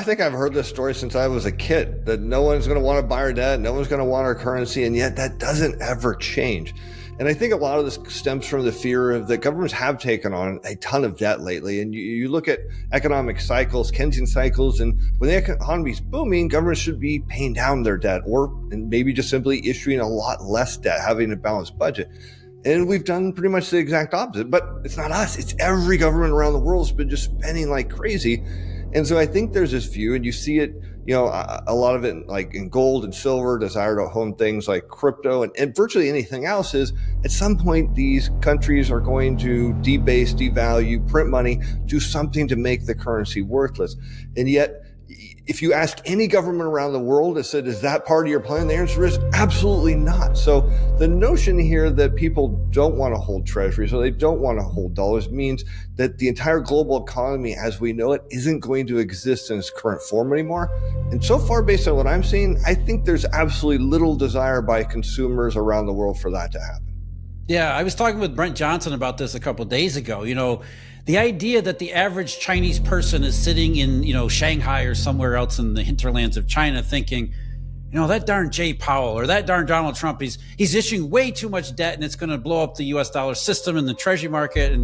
think I've heard this story since I was a kid, that no one's going to want to buy our debt, no one's going to want our currency, and yet that doesn't ever change. And I think a lot of this stems from the fear of that governments have taken on a ton of debt lately. And you look at economic cycles, Keynesian cycles, and when the economy's booming, governments should be paying down their debt and maybe just simply issuing a lot less debt, having a balanced budget. And we've done pretty much the exact opposite. But it's not us. It's every government around the world has been just spending like crazy. And so I think there's this view, and you see it, a lot of it like in gold and silver, desire to own things like crypto and virtually anything else, is at some point these countries are going to debase, devalue, print money, do something to make the currency worthless. And yet, if you ask any government around the world, is that part of your plan? The answer is absolutely not. So the notion here that people don't want to hold treasuries or they don't want to hold dollars means that the entire global economy as we know it isn't going to exist in its current form anymore. And so far, based on what I'm seeing, I think there's absolutely little desire by consumers around the world for that to happen. Yeah, I was talking with Brent Johnson about this a couple of days ago. The idea that the average Chinese person is sitting in, Shanghai or somewhere else in the hinterlands of China thinking, that darn Jay Powell or that darn Donald Trump, he's issuing way too much debt and it's going to blow up the US dollar system and the treasury market.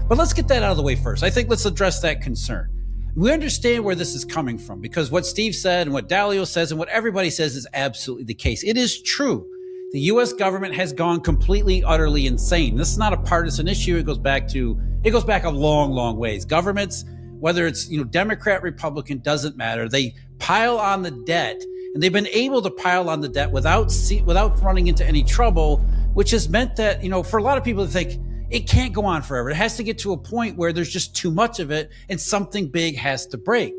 But let's get that out of the way first. I think let's address that concern. We understand where this is coming from because what Steve said and what Dalio says and what everybody says is absolutely the case. It is true. The U.S. government has gone completely, utterly insane. This is not a partisan issue. It goes back a long, long ways. Governments, whether it's, Democrat, Republican, doesn't matter. They pile on the debt, and they've been able to pile on the debt without running into any trouble, which has meant that, for a lot of people to think it can't go on forever. It has to get to a point where there's just too much of it and something big has to break.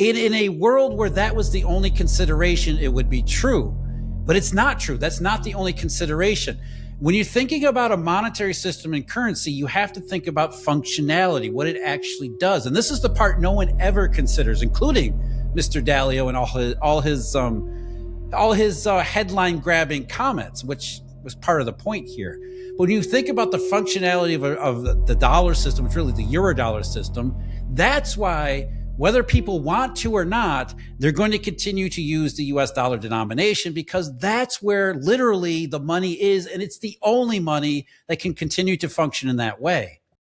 In a world where that was the only consideration, it would be true. But it's not true. That's not the only consideration. When you're thinking about a monetary system and currency, you have to think about functionality, what it actually does. And this is the part no one ever considers, including Mr. Dalio and all his headline grabbing comments, which was part of the point here. When you think about the functionality of the dollar system, which really the Eurodollar system, that's why whether people want to or not, they're going to continue to use the US dollar denomination because that's where literally the money is, and it's the only money that can continue to function in that way.